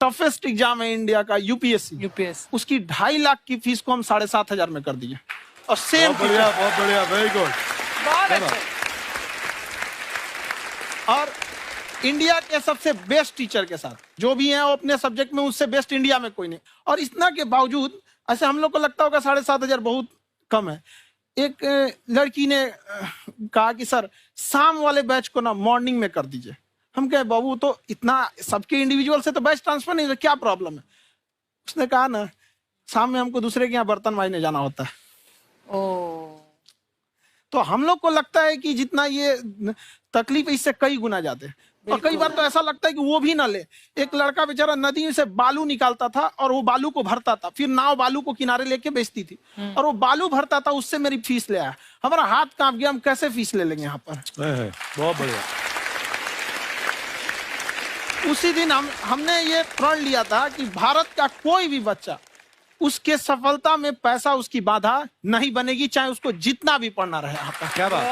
Toughest exam है India का, UPSC, उसकी 2.5 लाख की फीस को हम 7,500 में कर दिए। और सेम बहुत बढ़िया, वेरी गुड। और इंडिया के सबसे बेस्ट टीचर के साथ जो भी हैं वो अपने सब्जेक्ट में उससे बेस्ट इंडिया में कोई नहीं। और इतना के बावजूद ऐसे हम लोग को लगता होगा 7,500 बहुत कम है। एक लड़की ने कहा कि सर शाम वाले बैच को ना मॉर्निंग में कर दीजिए। हम कहे बाबू तो इतना सबके इंडिविजुअल से तो बैच ट्रांसफर नहीं, क्या प्रॉब्लम है? उसने कहा ना शाम में हमको दूसरे के यहाँ बर्तन मांजने जाना होता है। तो हम लोग को लगता है कि जितना ये तकलीफ इससे कई गुना जाते हैं। और कई बार तो ऐसा लगता है कि वो भी ना ले। एक लड़का बेचारा नदी से बालू निकालता था और वो बालू को भरता था, फिर नाव बालू को किनारे लेके बेचती थी और वो बालू भरता था, उससे मेरी फीस ले आया। हमारा हाथ कांप गया, हम कैसे फीस ले लेंगे यहाँ पर। बहुत बढ़िया। उसी दिन हमने ये प्रण लिया था कि भारत का कोई भी बच्चा उसके सफलता में पैसा उसकी बाधा नहीं बनेगी, चाहे उसको जितना भी पढ़ना रहे यहाँ पर। क्या बात।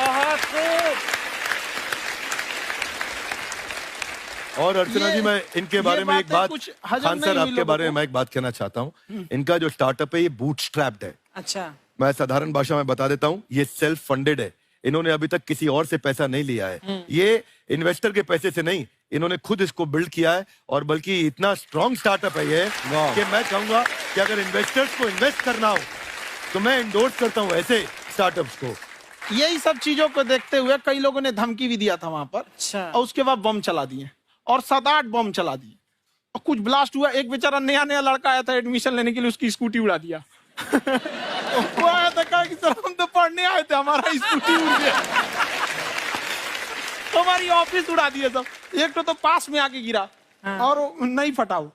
और अर्चना जी मैं इनके बारे में एक बात, खान सर आपके बारे में मैं एक बात कहना चाहता हूँ। इनका जो स्टार्टअप है ये बूटस्ट्रैप्ड है। अच्छा, मैं साधारण भाषा में बता देता हूँ, ये सेल्फ फंडेड है। इन्होंने अभी तक किसी और से पैसा नहीं लिया है, ये इन्वेस्टर के पैसे से नहीं, इन्होंने खुद इसको बिल्ड किया है। और बल्कि इतना स्ट्रॉन्ग स्टार्टअप है ये कि मैं कहूंगा कि अगर इन्वेस्टर्स को इन्वेस्ट करना हो तो मैं इंडोर्स करता हूँ ऐसे स्टार्टअप्स को। यही सब चीजों को देखते हुए कई लोगों ने धमकी भी दिया था वहां पर। अच्छा। और उसके बाद बम चला दिए और 7-8 बम चला दिए और कुछ ब्लास्ट हुआ। एक बेचारा नया लड़का आया था एडमिशन लेने के लिए, उसकी स्कूटी उड़ा दिया। वो आया था, कहा कि सर हम तो पढ़ने आए थे, हमारा स्कूटी उड़ गया। हमारी ऑफिस उड़ा दिए सब। एक तो पास में आके गिरा और नहीं फटा वो।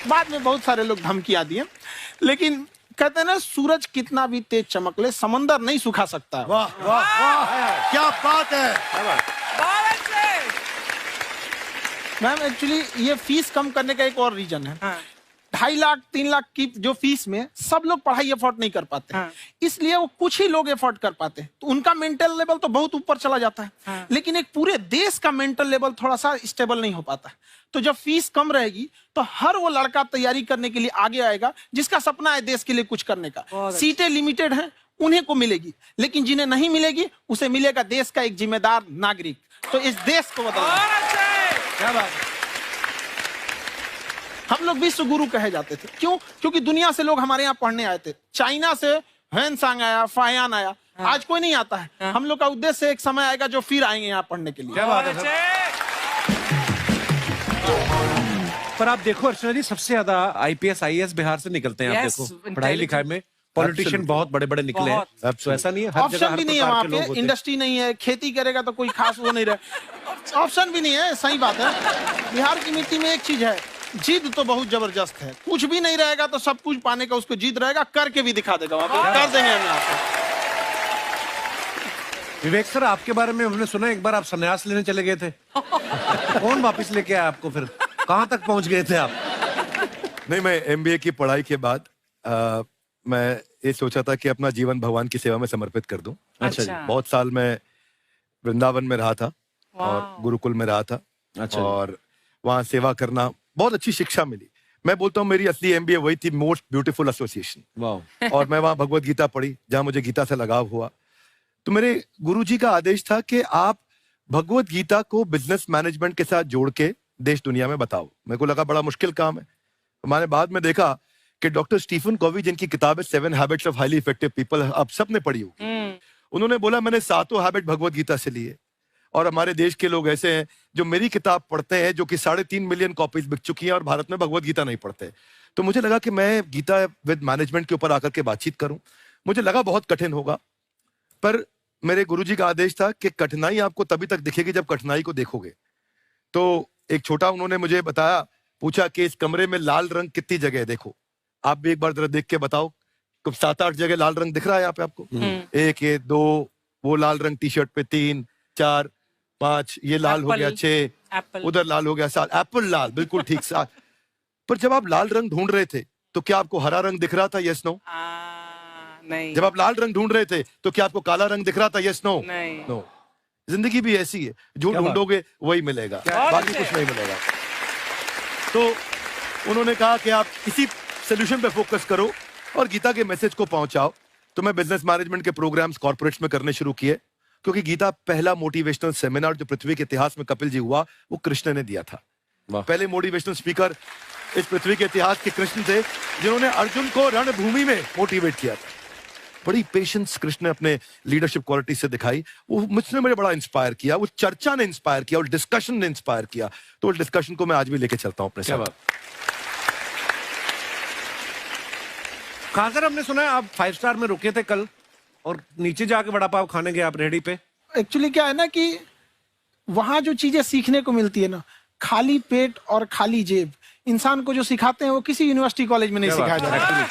बाद में बहुत सारे लोग धमकियां दिए, लेकिन कहते हैं ना सूरज कितना भी तेज चमक ले समंदर नहीं सुखा सकता। वाह वाह वाह, क्या बात है। मैम एक्चुअली ये फीस कम करने का एक और रीजन है। 2.5 लाख 3 लाख की जो फीस में सब लोग पढ़ाई एफोर्ड नहीं कर पाते। इसलिए वो कुछ ही लोग एफोर्ड कर पाते हैं, तो उनका मेंटल लेवल तो बहुत ऊपर चला जाता है। लेकिन एक पूरे देश का मेंटल लेवल थोड़ा सा स्टेबल नहीं हो पाता। तो जब फीस कम रहेगी तो हर वो लड़का तैयारी करने के लिए आगे आएगा जिसका सपना है देश के लिए कुछ करने का। सीटें लिमिटेड हैं, उन्हें को मिलेगी, लेकिन जिन्हें नहीं मिलेगी उसे मिलेगा देश का एक जिम्मेदार नागरिक। तो इस देश को बदलना। क्या बात है। हम लोग विश्व गुरु कहे जाते थे, क्यों? क्योंकि दुनिया से लोग हमारे यहाँ पढ़ने आए थे। चाइना से ह्वेनसांग आया, फायान आया, आज कोई नहीं आता है। हम लोग का उद्देश्य एक समय आएगा जो फिर आएंगे यहाँ पढ़ने के लिए। क्या बात है। पर आप देखो अर्चना जी, सबसे ज्यादा आईपीएस आईएएस बिहार से निकलते हैं। आप देखो पढ़ाई लिखाई में पॉलिटिशियन बहुत बड़े बड़े निकले हैं। तो ऐसा नहीं है, हर ऑप्शन भी नहीं है वहाँ पे, इंडस्ट्री नहीं है, खेती करेगा तो कोई खास वो नहीं रहे, ऑप्शन भी नहीं है। सही बात है। बिहार की मिट्टी में एक चीज है, जिद तो बहुत जबरदस्त है। कुछ भी नहीं रहेगा तो सब कुछ पाने का उसको जिद रहेगा, करके भी दिखा देगा। वहाँ पे कर देंगे हम आपको। विवेक सर, आपके बारे में हमने सुना एक बार आप संन्यास लेने चले गए थे। कौन वापस लेके आया आपको? फिर कहाँ तक पहुंच गए थे आप? नहीं, मैं एमबीए की पढ़ाई के बाद मैं ये सोचा था कि अपना जीवन भगवान की सेवा में समर्पित कर दूं। अच्छा जी। बहुत साल मैं वृंदावन में रहा था और गुरुकुल में रहा था। अच्छा। और वहाँ सेवा करना, बहुत अच्छी शिक्षा मिली। मैं बोलता हूँ मेरी असली एमबीए वही थी, मोस्ट ब्यूटीफुल एसोसिएशन। वाह। और मैं वहाँ भगवत गीता पढ़ी, जहाँ मुझे गीता से लगाव हुआ। तो मेरे गुरुजी का आदेश था कि आप भगवत गीता को बिजनेस मैनेजमेंट के साथ जोड़ के देश दुनिया में बताओ। मेरे को लगा बड़ा मुश्किल काम है। मैंने बाद में देखा कि डॉक्टर स्टीफन कॉवी, जिनकी किताब है 7 habits of highly effective people, आप सबने पढ़ी होगी, उन्होंने बोला मैंने 7 हैबिट भगवत गीता से लिए। और हमारे देश के लोग ऐसे हैं जो मेरी किताब पढ़ते हैं, जो कि 3.5 मिलियन कॉपीज बिक चुकी हैं, और भारत में भगवत गीता नहीं पढ़ते। तो मुझे लगा कि मैं गीता विद मैनेजमेंट के ऊपर आकर के बातचीत करूं। मुझे लगा बहुत कठिन होगा, पर मेरे गुरुजी का आदेश था कि कठिनाई आपको तभी तक दिखेगी जब कठिनाई को देखोगे। तो एक छोटा उन्होंने मुझे बताया, पूछा कि इस कमरे में लाल रंग कितनी जगह है, देखो आप भी एक बार जरा देख के बताओ। 7-8 जगह लाल रंग दिख रहा है यहाँ पे आपको? 1 ये 2, वो लाल रंग टी शर्ट पे 3 4 5, ये लाल हो गया 6, उधर लाल हो गया 7, एप्पल लाल, बिल्कुल ठीक 7। पर जब आप लाल रंग ढूंढ रहे थे तो क्या आपको हरा रंग दिख रहा था? Yes no? नहीं। जब आप लाल रंग ढूंढ रहे थे तो क्या आपको काला रंग दिख रहा था? Yes no? नहीं। नो। जिंदगी भी ऐसी है, जो ढूंढोगे वही मिलेगा, बाकी कुछ नहीं मिलेगा। तो उन्होंने कहा कि आप इसी सोल्यूशन पे फोकस करो और गीता के मैसेज को पहुंचाओ। तो मैं बिजनेस मैनेजमेंट के प्रोग्राम्स कॉर्पोरेट्स में करने शुरू किए, क्योंकि गीता पहला मोटिवेशनल सेमिनार जो पृथ्वी के इतिहास में कपिल जी हुआ, वो कृष्ण ने दिया था। पहले मोटिवेशनल स्पीकर इस पृथ्वी के इतिहास के कृष्ण थे, जिन्होंने अर्जुन को रणभूमि में मोटिवेट किया था। बड़ी पेशेंस कृष्ण ने अपने लीडरशिप क्वालिटी से दिखाई, वो मुझसे मुझे बड़ा इंस्पायर किया, वो चर्चा ने इंस्पायर किया, और डिस्कशन ने इंस्पायर किया। तो उस डिस्कशन को मैं आज भी लेके चलता हूं अपने साथ। कहां सर, हमने सुना है आप 5 स्टार में रुके थे कल, और नीचे जाके वड़ा पाव खाने गए आप रेडी पे। एक्चुअली क्या है ना कि वहां जो चीजें सीखने को मिलती है ना, खाली पेट और खाली जेब इंसान को जो सिखाते हैं वो किसी यूनिवर्सिटी कॉलेज में नहीं सिखाया जाता।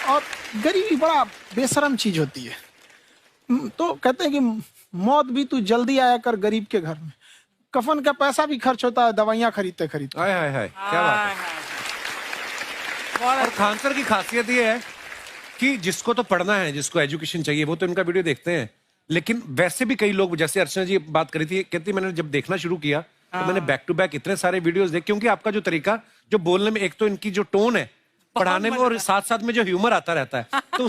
और गरीबी बड़ा बेशरम चीज होती है। तो कहते हैं कि मौत भी तू जल्दी आया कर गरीब के घर में, कफन का पैसा भी खर्च होता है दवाइयां खरीदते खरीदते। हाय हाय हाय, क्या बात है। और खान सर की खासियत ये है कि जिसको तो पढ़ना है, जिसको एजुकेशन चाहिए, वो तो इनका वीडियो देखते हैं। लेकिन वैसे भी कई लोग, जैसे अर्चना जी बात करी थी, कहती मैंने जब देखना शुरू किया तो मैंने बैक टू बैक इतने सारे वीडियोस देखे, क्योंकि आपका जो तरीका जो बोलने में, एक तो इनकी जो टोन है पढ़ाने में, और साथ साथ में जो ह्यूमर आता रहता है, तो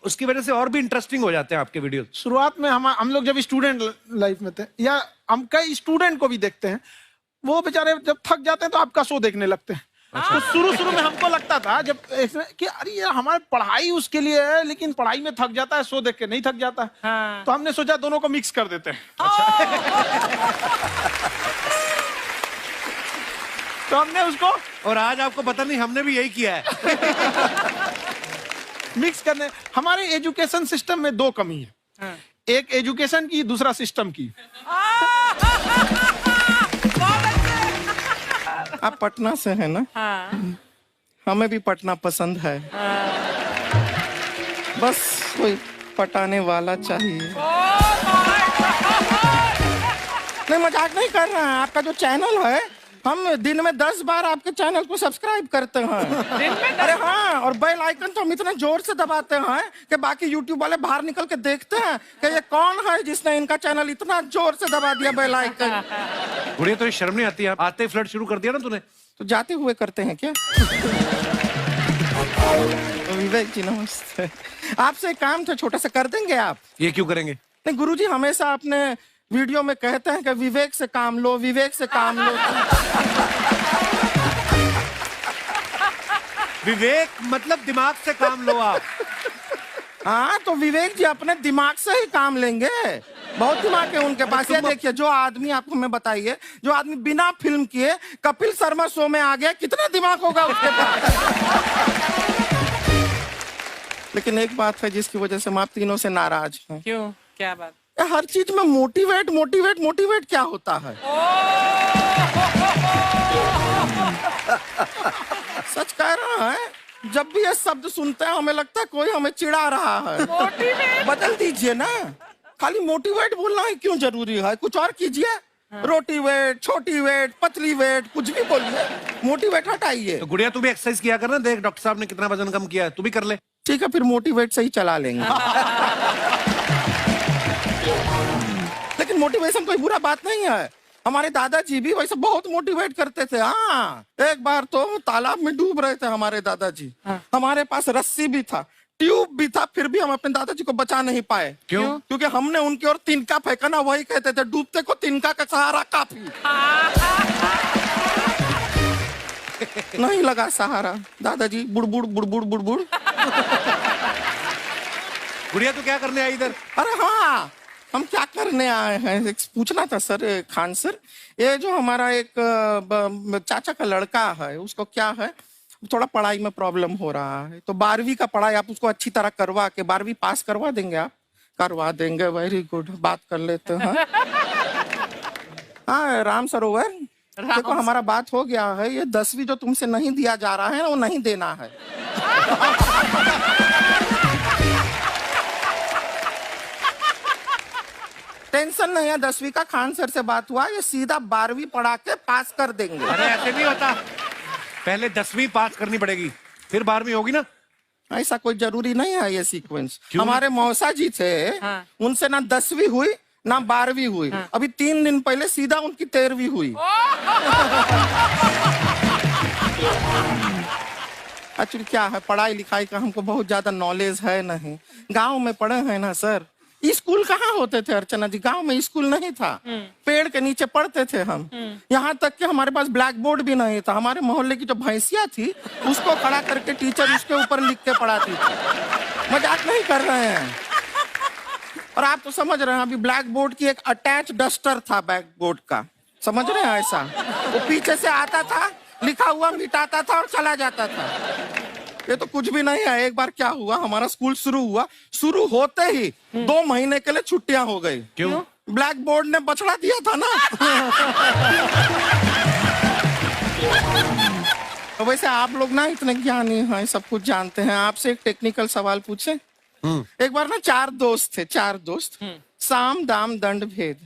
उसकी वजह से और भी इंटरेस्टिंग हो जाते हैं आपके वीडियो। शुरुआत में हम लोग जब स्टूडेंट लाइफ में थे, या हम कई स्टूडेंट को भी देखते हैं, वो बेचारे जब थक जाते हैं तो आपका शो देखने लगते हैं। तो शुरू में हमको लगता था जब कि अरे यार हमारी पढ़ाई उसके लिए है, लेकिन पढ़ाई में थक जाता है, शो देख के नहीं थक जाता। तो हमने सोचा दोनों को मिक्स कर देते हैं। तो हमने उसको, और आज आपको पता नहीं हमने भी यही किया है। मिक्स करने। हमारे एजुकेशन सिस्टम में 2 कमी है, एक एजुकेशन की, दूसरा सिस्टम की। आप पटना से हैं ना? हाँ। हमें भी पटना पसंद है। बस कोई पटाने वाला चाहिए। नहीं, मजाक नहीं कर रहे हैं। आपका जो चैनल है, हम दिन में 10 बार आपके चैनल को सब्सक्राइब करते हैं। अरे हाँ, और बेल आइकन तो हम इतना जोर से दबाते हैं कि बाकी यूट्यूब वाले बाहर निकल के देखते हैं कि ये कौन है जिसने इनका चैनल इतना जोर से दबा दिया बेल आइकन। बुढ़िया, तो ये शर्म नहीं आती है? आते ही फ्लर्ट शुरू कर दिया ना तूने। तो जाते हुए करते हैं क्या? विवेक जी नमस्ते। आपसे काम था छोटा सा, कर देंगे आप? ये क्यों करेंगे? नहीं, गुरुजी हमेशा अपने वीडियो में कहते हैं कि विवेक से काम लो, विवेक से काम लो। विवेक मतलब दिमाग से काम लो आप। हाँ, तो विवेक जी अपने दिमाग से ही काम लेंगे। बहुत दिमाग है उनके पास। ये देखिए, जो आदमी, आपको मैं बताइए, जो आदमी बिना फिल्म किए कपिल शर्मा शो में आ गया, कितना दिमाग होगा उसके पास। लेकिन एक बात है जिसकी वजह से हम आप तीनों से नाराज हैं। क्यों? क्या बात? हर चीज में मोटिवेट मोटिवेट मोटिवेट क्या होता है? सच कह रहा है, जब भी ये शब्द सुनते हैं हमें लगता है कोई हमें चिढ़ा रहा है। बदल दीजिए ना, खाली मोटिवेट बोलना ही क्यों जरूरी है? कुछ और कीजिए। रोटी वेट, छोटी वेट, पतली वेट, कुछ भी बोलिए, मोटिवेट हटाइए। तो गुड़िया, तू भी एक्सरसाइज किया कर ना। देख डॉक्टर साहब ने कितना वजन कम किया है, तू भी कर ले। ठीक है, फिर मोटिवेट से ही चला लेंगे। लेकिन मोटिवेशन कोई बुरा बात नहीं है। हमारे दादाजी भी वैसे बहुत मोटिवेट करते थे। हाँ, एक बार तो तालाब में डूब रहे थे हमारे दादाजी। हमारे पास रस्सी भी था, ट्यूब भी था, फिर भी हम अपने दादाजी को बचा नहीं पाए। क्यों? क्योंकि हमने उनकी ओर तिनका फेंका ना, वही कहते थे डूबते को तिनका का सहारा काफी। नहीं लगा सहारा, दादाजी बुड़बुड़ बुड़बुड़ बुड़बुड़। गुड़िया, तू क्या करने आई इधर? अरे हाँ, हम क्या करने आए हैं, एक पूछना था सर, खान सर। ये जो हमारा एक चाचा का लड़का है, उसको क्या है, थोड़ा पढ़ाई में प्रॉब्लम हो रहा है। तो 12वीं का पढ़ाई आप उसको अच्छी तरह करवा के 12वीं पास करवा देंगे आप? करवा देंगे, वेरी गुड, बात कर लेते हैं। हाँ राम सरोवर, देखो हमारा बात हो गया है। ये 10वीं जो तुमसे नहीं दिया जा रहा है वो नहीं देना है। टेंशन नहीं है, 10वीं का खान सर से बात हुआ, ये सीधा 12वीं पढ़ा के पास कर देंगे। अरे ऐसे नहीं होता, पहले 10वीं पास करनी पड़ेगी, फिर 12वीं होगी ना। ऐसा कोई जरूरी नहीं है ये सीक्वेंस। हमारे मौसा जी थे, उनसे ना 10वीं हुई ना 12वीं हुई, अभी 3 दिन पहले सीधा उनकी 13वीं हुई। एक्चुअली क्या है, पढ़ाई लिखाई का हमको बहुत ज्यादा नॉलेज है नहीं। गांव में पढ़े हैं ना सर, स्कूल कहाँ होते थे अर्चना जी, गांव में स्कूल नहीं था, पेड़ के नीचे पढ़ते थे हम। यहाँ तक कि हमारे पास ब्लैक बोर्ड भी नहीं था। हमारे मोहल्ले की जो भैंसिया थी उसको खड़ा करके टीचर उसके ऊपर लिख के पढ़ाती थी। मजाक नहीं कर रहे हैं। और आप तो समझ रहे हैं, अभी ब्लैक बोर्ड की एक अटैच डस्टर था ब्लैक बोर्ड का, समझ रहे हैं ऐसा, वो पीछे से आता था, लिखा हुआ मिटाता था और चला जाता था। ये तो कुछ भी नहीं है। एक बार क्या हुआ, हमारा स्कूल शुरू हुआ, शुरू होते ही 2 महीने के लिए छुट्टियां हो गई। क्यों? ब्लैक बोर्ड ने बछड़ा दिया था ना। तो वैसे आप लोग ना इतने ज्ञानी हैं, सब कुछ जानते हैं। आपसे एक टेक्निकल सवाल पूछे। एक बार ना 4 दोस्त थे, 4 दोस्त, साम दाम दंड भेद।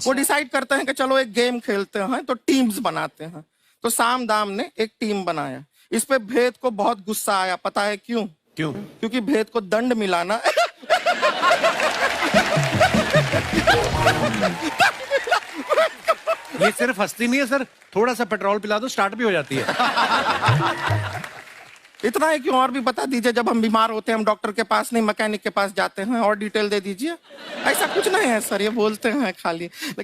वो डिसाइड करते हैं कि चलो एक गेम खेलते हैं, तो टीम्स बनाते हैं। तो साम दाम ने एक टीम बनाया। इस पे भेद को बहुत गुस्सा आया, पता है क्यों? क्यों? क्योंकि भेद को दंड मिलाना ये सिर्फ हंसती नहीं है सर, थोड़ा सा पेट्रोल पिला दो स्टार्ट भी हो जाती है। इतना है कि और भी बता दीजिए, जब हम बीमार होते हैं हम डॉक्टर के पास नहीं मैकेनिक के पास जाते हैं, और डिटेल दे दीजिए। ऐसा कुछ नहीं है सर, ये बोलते हैं खाली।